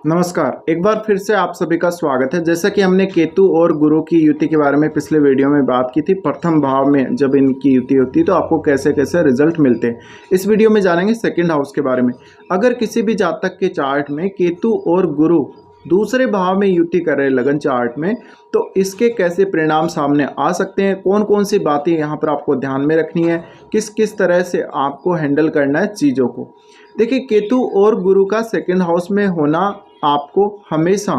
नमस्कार, एक बार फिर से आप सभी का स्वागत है। जैसा कि हमने केतु और गुरु की युति के बारे में पिछले वीडियो में बात की थी, प्रथम भाव में जब इनकी युति होती है तो आपको कैसे कैसे रिजल्ट मिलते हैं। इस वीडियो में जानेंगे सेकंड हाउस के बारे में। अगर किसी भी जातक के चार्ट में केतु और गुरु दूसरे भाव में युति कर रहे लगन चार्ट में, तो इसके कैसे परिणाम सामने आ सकते हैं, कौन कौन सी बातें यहाँ पर आपको ध्यान में रखनी है, किस किस तरह से आपको हैंडल करना है चीज़ों को। देखिए, केतु और गुरु का सेकंड हाउस में होना आपको हमेशा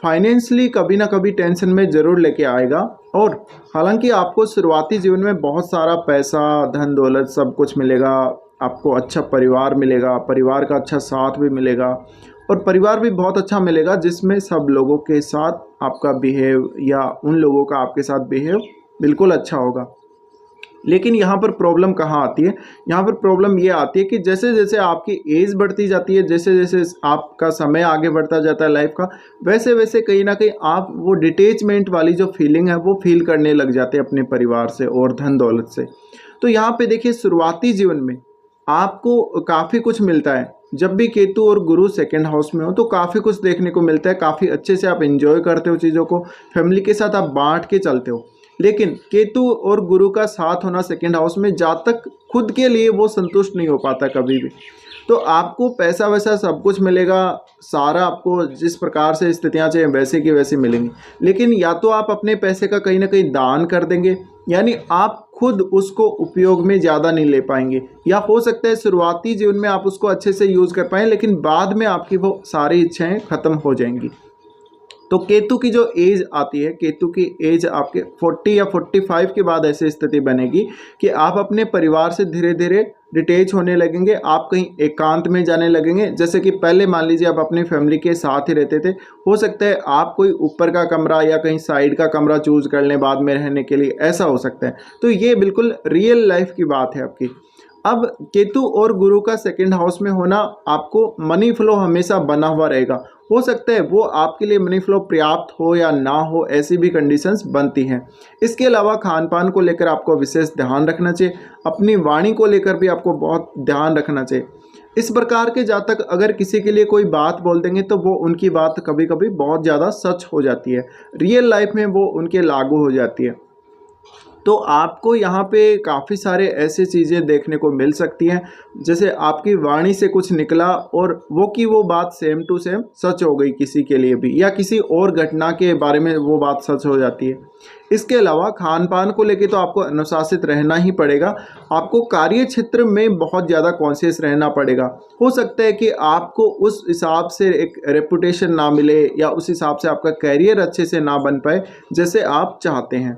फाइनेंशियली कभी ना कभी टेंशन में ज़रूर लेके आएगा। और हालांकि आपको शुरुआती जीवन में बहुत सारा पैसा, धन दौलत सब कुछ मिलेगा, आपको अच्छा परिवार मिलेगा, परिवार का अच्छा साथ भी मिलेगा और परिवार भी बहुत अच्छा मिलेगा जिसमें सब लोगों के साथ आपका बिहेव या उन लोगों का आपके साथ बिहेव बिल्कुल अच्छा होगा। लेकिन यहाँ पर प्रॉब्लम कहाँ आती है? यहाँ पर प्रॉब्लम ये आती है कि जैसे जैसे आपकी एज बढ़ती जाती है, जैसे जैसे आपका समय आगे बढ़ता जाता है लाइफ का, वैसे वैसे कहीं ना कहीं आप वो डिटेचमेंट वाली जो फीलिंग है वो फील करने लग जाते हैं अपने परिवार से और धन दौलत से। तो यहाँ पे देखिए, शुरुआती जीवन में आपको काफ़ी कुछ मिलता है। जब भी केतु और गुरु सेकंड हाउस में हो तो काफ़ी कुछ देखने को मिलता है, काफ़ी अच्छे से आप एंजॉय करते हो चीज़ों को, फैमिली के साथ आप बांट के चलते हो। लेकिन केतु और गुरु का साथ होना सेकंड हाउस में, जब तक खुद के लिए वो संतुष्ट नहीं हो पाता कभी भी। तो आपको पैसा वैसा सब कुछ मिलेगा, सारा आपको जिस प्रकार से स्थितियाँ चाहिए वैसे की वैसी मिलेंगी। लेकिन या तो आप अपने पैसे का कहीं ना कहीं दान कर देंगे, यानी आप खुद उसको उपयोग में ज़्यादा नहीं ले पाएंगे, या हो सकता है शुरुआती जीवन में आप उसको अच्छे से यूज़ कर पाएँ लेकिन बाद में आपकी वो सारी इच्छाएँ ख़त्म हो जाएंगी। तो केतु की जो एज आती है, केतु की एज आपके 40 या 45 के बाद ऐसी स्थिति बनेगी कि आप अपने परिवार से धीरे धीरे डिटेच होने लगेंगे, आप कहीं एकांत में जाने लगेंगे। जैसे कि पहले मान लीजिए आप अपनी फैमिली के साथ ही रहते थे, हो सकता है आप कोई ऊपर का कमरा या कहीं साइड का कमरा चूज कर लें बाद में रहने के लिए, ऐसा हो सकता है। तो ये बिल्कुल रियल लाइफ की बात है आपकी। अब केतु और गुरु का सेकंड हाउस में होना, आपको मनी फ्लो हमेशा बना हुआ रहेगा। हो सकता है वो आपके लिए मनी फ्लो पर्याप्त हो या ना हो, ऐसी भी कंडीशंस बनती हैं। इसके अलावा खान पान को लेकर आपको विशेष ध्यान रखना चाहिए, अपनी वाणी को लेकर भी आपको बहुत ध्यान रखना चाहिए। इस प्रकार के जातक अगर किसी के लिए कोई बात बोल देंगे तो वो उनकी बात कभी कभी बहुत ज़्यादा सच हो जाती है, रियल लाइफ में वो उनके लागू हो जाती है। तो आपको यहाँ पे काफ़ी सारे ऐसी चीज़ें देखने को मिल सकती हैं, जैसे आपकी वाणी से कुछ निकला और वो बात सेम टू सेम सच हो गई किसी के लिए भी, या किसी और घटना के बारे में वो बात सच हो जाती है। इसके अलावा खान पान को लेके तो आपको अनुशासित रहना ही पड़ेगा, आपको कार्य क्षेत्र में बहुत ज़्यादा कॉन्शियस रहना पड़ेगा। हो सकता है कि आपको उस हिसाब से एक रेपुटेशन ना मिले या उस हिसाब से आपका कैरियर अच्छे से ना बन पाए जैसे आप चाहते हैं।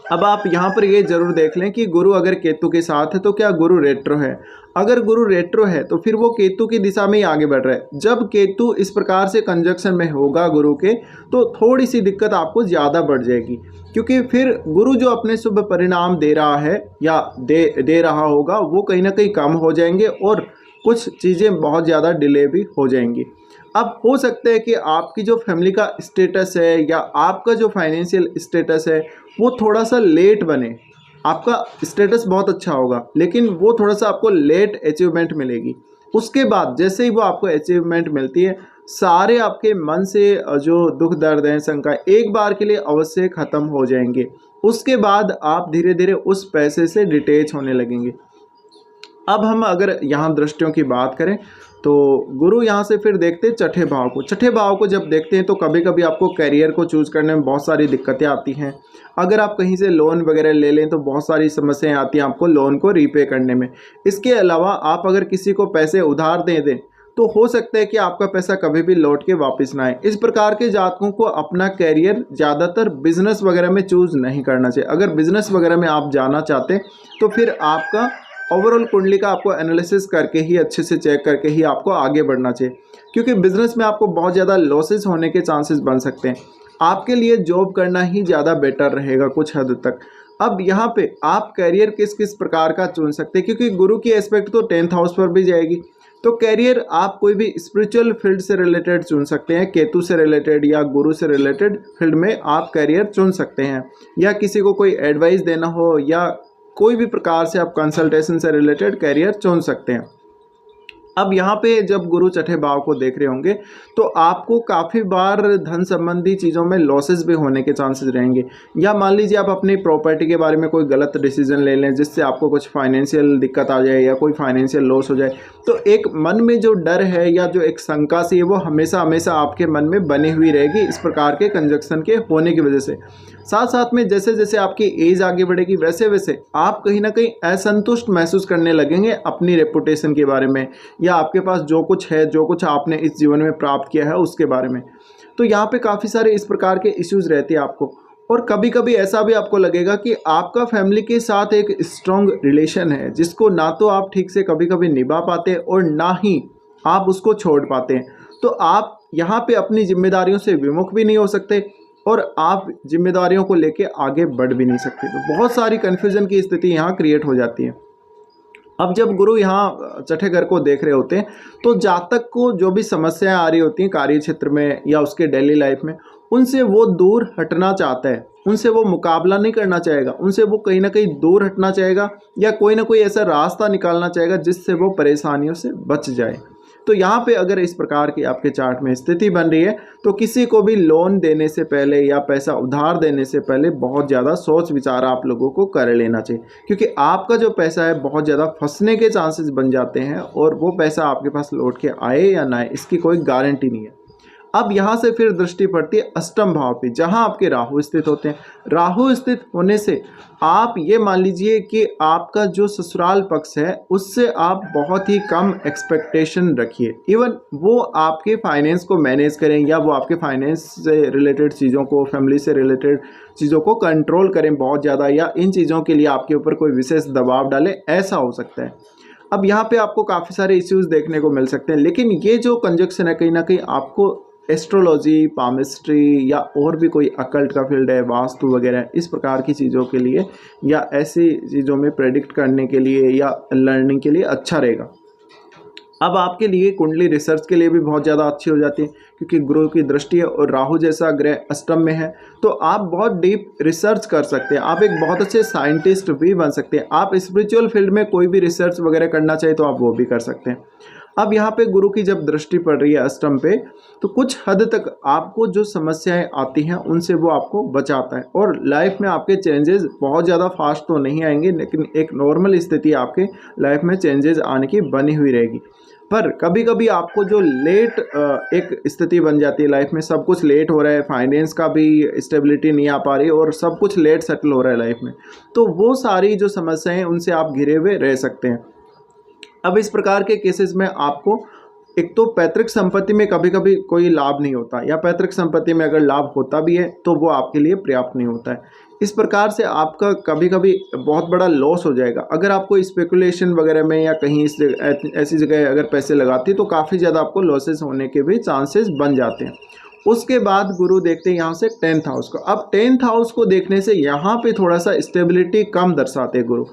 अब आप यहाँ पर ये जरूर देख लें कि गुरु अगर केतु के साथ है तो क्या गुरु रेट्रो है। अगर गुरु रेट्रो है तो फिर वो केतु की दिशा में ही आगे बढ़ रहा है। जब केतु इस प्रकार से कंजक्शन में होगा गुरु के, तो थोड़ी सी दिक्कत आपको ज़्यादा बढ़ जाएगी, क्योंकि फिर गुरु जो अपने शुभ परिणाम दे रहा है या दे रहा होगा वो कहीं ना कहीं कम हो जाएंगे और कुछ चीज़ें बहुत ज़्यादा डिले भी हो जाएंगी। अब हो सकता है कि आपकी जो फैमिली का स्टेटस है या आपका जो फाइनेंशियल स्टेटस है वो थोड़ा सा लेट बने। आपका स्टेटस बहुत अच्छा होगा लेकिन वो थोड़ा सा आपको लेट अचीवमेंट मिलेगी। उसके बाद जैसे ही वो आपको अचीवमेंट मिलती है, सारे आपके मन से जो दुख दर्द हैं, शंका एक बार के लिए अवश्य ख़त्म हो जाएंगे। उसके बाद आप धीरे धीरे उस पैसे से डिटेच होने लगेंगे। अब हम अगर यहाँ दृष्टियों की बात करें तो गुरु यहाँ से फिर देखते हैं छठे भाव को। छठे भाव को जब देखते हैं तो कभी कभी आपको करियर को चूज़ करने में बहुत सारी दिक्कतें आती हैं। अगर आप कहीं से लोन वगैरह ले लें तो बहुत सारी समस्याएं आती हैं आपको लोन को रीपे करने में। इसके अलावा आप अगर किसी को पैसे उधार दे दें तो हो सकता है कि आपका पैसा कभी भी लौट के वापस ना आए। इस प्रकार के जातकों को अपना कैरियर ज़्यादातर बिजनेस वगैरह में चूज़ नहीं करना चाहिए। अगर बिजनेस वगैरह में आप जाना चाहते हैं तो फिर आपका ओवरऑल कुंडली का आपको एनालिसिस करके ही, अच्छे से चेक करके ही आपको आगे बढ़ना चाहिए, क्योंकि बिजनेस में आपको बहुत ज़्यादा लॉसेस होने के चांसेस बन सकते हैं। आपके लिए जॉब करना ही ज़्यादा बेटर रहेगा कुछ हद तक। अब यहाँ पे आप कैरियर किस किस प्रकार का चुन सकते हैं, क्योंकि गुरु की एस्पेक्ट तो 10th हाउस पर भी जाएगी। तो कैरियर आप कोई भी स्पिरिचुअल फील्ड से रिलेटेड चुन सकते हैं, केतु से रिलेटेड या गुरु से रिलेटेड फील्ड में आप कैरियर चुन सकते हैं, या किसी को कोई एडवाइस देना हो या कोई भी प्रकार से आप कंसल्टेशन से रिलेटेड कैरियर चुन सकते हैं। अब यहाँ पे जब गुरु छठे भाव को देख रहे होंगे तो आपको काफ़ी बार धन संबंधी चीज़ों में लॉसेस भी होने के चांसेस रहेंगे, या मान लीजिए आप अपनी प्रॉपर्टी के बारे में कोई गलत डिसीजन ले लें जिससे आपको कुछ फाइनेंशियल दिक्कत आ जाए या कोई फाइनेंशियल लॉस हो जाए। तो एक मन में जो डर है या जो एक शंका सी है वो हमेशा हमेशा आपके मन में बनी हुई रहेगी इस प्रकार के कंजक्शन के होने की वजह से। साथ साथ में जैसे जैसे आपकी एज आगे बढ़ेगी वैसे वैसे आप कहीं ना कहीं असंतुष्ट महसूस करने लगेंगे अपनी रेपुटेशन के बारे में, या आपके पास जो कुछ है, जो कुछ आपने इस जीवन में प्राप्त किया है उसके बारे में। तो यहाँ पे काफ़ी सारे इस प्रकार के इश्यूज रहते हैं आपको। और कभी कभी ऐसा भी आपको लगेगा कि आपका फैमिली के साथ एक स्ट्रॉन्ग रिलेशन है जिसको ना तो आप ठीक से कभी कभी निभा पाते और ना ही आप उसको छोड़ पाते हैं। तो आप यहाँ पे अपनी जिम्मेदारियों से विमुख भी नहीं हो सकते और आप जिम्मेदारियों को लेके आगे बढ़ भी नहीं सकते। तो बहुत सारी कन्फ्यूजन की स्थिति यहाँ क्रिएट हो जाती है। अब जब गुरु यहाँ छठे घर को देख रहे होते हैं तो जातक को जो भी समस्याएं आ रही होती हैं कार्य क्षेत्र में या उसके डेली लाइफ में, उनसे वो दूर हटना चाहता है, उनसे वो मुकाबला नहीं करना चाहेगा, उनसे वो कहीं ना कहीं दूर हटना चाहेगा या कोई ना कोई ऐसा रास्ता निकालना चाहेगा जिससे वो परेशानियों से बच जाए। तो यहाँ पे अगर इस प्रकार की आपके चार्ट में स्थिति बन रही है तो किसी को भी लोन देने से पहले या पैसा उधार देने से पहले बहुत ज़्यादा सोच विचार आप लोगों को कर लेना चाहिए, क्योंकि आपका जो पैसा है बहुत ज़्यादा फंसने के चांसेस बन जाते हैं और वो पैसा आपके पास लौट के आए या ना आए इसकी कोई गारंटी नहीं है। अब यहाँ से फिर दृष्टि पड़ती है अष्टम भाव पे जहाँ आपके राहु स्थित होते हैं। राहु स्थित होने से आप ये मान लीजिए कि आपका जो ससुराल पक्ष है उससे आप बहुत ही कम एक्सपेक्टेशन रखिए। इवन वो आपके फाइनेंस को मैनेज करें या वो आपके फाइनेंस से रिलेटेड चीज़ों को, फैमिली से रिलेटेड चीज़ों को कंट्रोल करें बहुत ज़्यादा, या इन चीज़ों के लिए आपके ऊपर कोई विशेष दबाव डालें, ऐसा हो सकता है। अब यहाँ पे आपको काफ़ी सारे इश्यूज़ देखने को मिल सकते हैं, लेकिन ये जो कंजक्शन है कहीं ना कहीं आपको एस्ट्रोलॉजी, पामिस्ट्री या और भी कोई अकल्ट का फील्ड है, वास्तु वगैरह, इस प्रकार की चीज़ों के लिए या ऐसी चीज़ों में प्रेडिक्ट करने के लिए या लर्निंग के लिए अच्छा रहेगा। अब आपके लिए कुंडली रिसर्च के लिए भी बहुत ज़्यादा अच्छी हो जाती है क्योंकि गुरु की दृष्टि है और राहु जैसा ग्रह अष्टम में है, तो आप बहुत डीप रिसर्च कर सकते हैं, आप एक बहुत अच्छे साइंटिस्ट भी बन सकते हैं। आप स्पिरिचुअल फील्ड में कोई भी रिसर्च वगैरह करना चाहे तो आप वो भी कर सकते हैं। अब यहाँ पे गुरु की जब दृष्टि पड़ रही है अष्टम पे तो कुछ हद तक आपको जो समस्याएं आती हैं उनसे वो आपको बचाता है और लाइफ में आपके चेंजेस बहुत ज़्यादा फास्ट तो नहीं आएंगे, लेकिन एक नॉर्मल स्थिति आपके लाइफ में चेंजेस आने की बनी हुई रहेगी। पर कभी कभी आपको जो लेट एक स्थिति बन जाती है लाइफ में, सब कुछ लेट हो रहा है, फाइनेंस का भी स्टेबिलिटी नहीं आ पा रही और सब कुछ लेट सेटल हो रहा है लाइफ में, तो वो सारी जो समस्याएं उनसे आप घिरे हुए रह सकते हैं। अब इस प्रकार के केसेस में आपको एक तो पैतृक संपत्ति में कभी कभी कोई लाभ नहीं होता, या पैतृक संपत्ति में अगर लाभ होता भी है तो वो आपके लिए पर्याप्त नहीं होता है। इस प्रकार से आपका कभी कभी बहुत बड़ा लॉस हो जाएगा। अगर आपको स्पेकुलेशन वगैरह में या कहीं इस ऐसी जगह अगर पैसे लगाती तो काफ़ी ज़्यादा आपको लॉसेस होने के भी चांसेस बन जाते हैं। उसके बाद गुरु देखते हैं यहाँ से 10th हाउस को। अब 10th हाउस को देखने से यहाँ पे थोड़ा सा स्टेबिलिटी कम दर्शाते हैं गुरु,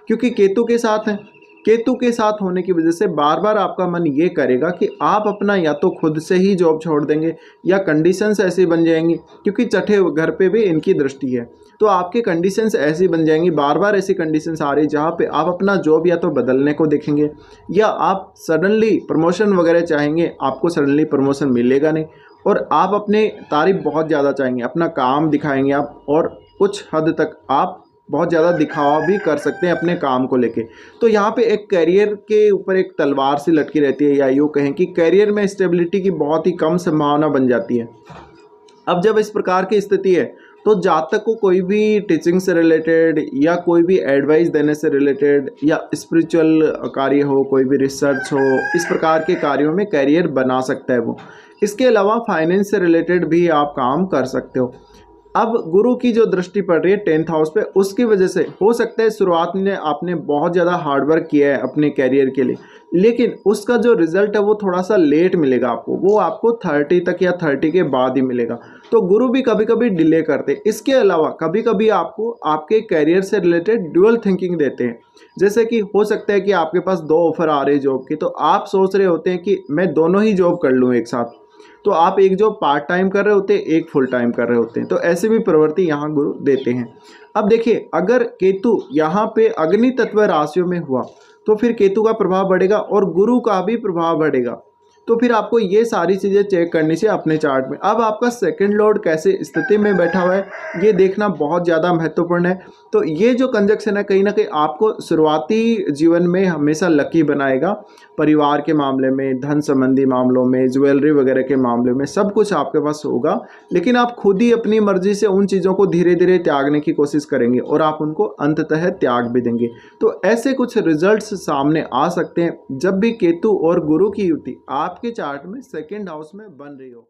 क्योंकि केतु के साथ हैं। केतु के साथ होने की वजह से बार बार आपका मन ये करेगा कि आप अपना या तो खुद से ही जॉब छोड़ देंगे या कंडीशंस ऐसी बन जाएंगी, क्योंकि छठे घर पे भी इनकी दृष्टि है, तो आपकी कंडीशंस ऐसी बन जाएंगी, बार बार ऐसी कंडीशंस आ रही जहाँ पे आप अपना जॉब या तो बदलने को देखेंगे या आप सडनली प्रमोशन वगैरह चाहेंगे, आपको सडनली प्रमोशन मिलेगा नहीं और आप अपने तारीफ बहुत ज़्यादा चाहेंगे, अपना काम दिखाएंगे आप, और कुछ हद तक आप बहुत ज़्यादा दिखावा भी कर सकते हैं अपने काम को लेके। तो यहाँ पे एक करियर के ऊपर एक तलवार सी लटकी रहती है, या यूँ कहें कि करियर में स्टेबिलिटी की बहुत ही कम संभावना बन जाती है। अब जब इस प्रकार की स्थिति है तो जातक को कोई भी टीचिंग से रिलेटेड या कोई भी एडवाइस देने से रिलेटेड या स्पिरिचुअल कार्य हो, कोई भी रिसर्च हो, इस प्रकार के कार्यों में करियर बना सकता है वो। इसके अलावा फाइनेंस से रिलेटेड भी आप काम कर सकते हो। अब गुरु की जो दृष्टि पड़ रही है 10th हाउस पे, उसकी वजह से हो सकता है शुरुआत में आपने बहुत ज़्यादा हार्डवर्क किया है अपने कैरियर के लिए, लेकिन उसका जो रिजल्ट है वो थोड़ा सा लेट मिलेगा आपको, वो आपको 30 तक या 30 के बाद ही मिलेगा। तो गुरु भी कभी कभी डिले करते हैं। इसके अलावा कभी कभी आपको आपके कैरियर से रिलेटेड ड्यूअल थिंकिंग देते हैं, जैसे कि हो सकता है कि आपके पास 2 ऑफर आ रहे हैं जॉब की, तो आप सोच रहे होते हैं कि मैं दोनों ही जॉब कर लूँ एक साथ, तो आप एक जॉब पार्ट टाइम कर रहे होते हैं, एक फुल टाइम कर रहे होते हैं। तो ऐसे भी प्रवृत्ति यहाँ गुरु देते हैं। अब देखिए, अगर केतु यहाँ पे अग्नि तत्व राशियों में हुआ तो फिर केतु का प्रभाव बढ़ेगा और गुरु का भी प्रभाव बढ़ेगा। तो फिर आपको ये सारी चीज़ें चेक करनी चाहिए अपने चार्ट में। अब आपका सेकंड लॉर्ड कैसे स्थिति में बैठा हुआ है ये देखना बहुत ज़्यादा महत्वपूर्ण है। तो ये जो कंजक्शन है कहीं ना कहीं आपको शुरुआती जीवन में हमेशा लकी बनाएगा। परिवार के मामले में, धन संबंधी मामलों में, ज्वेलरी वगैरह के मामले में सब कुछ आपके पास होगा, लेकिन आप खुद ही अपनी मर्जी से उन चीज़ों को धीरे धीरे त्यागने की कोशिश करेंगे और आप उनको अंततः त्याग भी देंगे। तो ऐसे कुछ रिजल्ट्स सामने आ सकते हैं जब भी केतु और गुरु की युति आपके चार्ट में सेकंड हाउस में बन रही हो।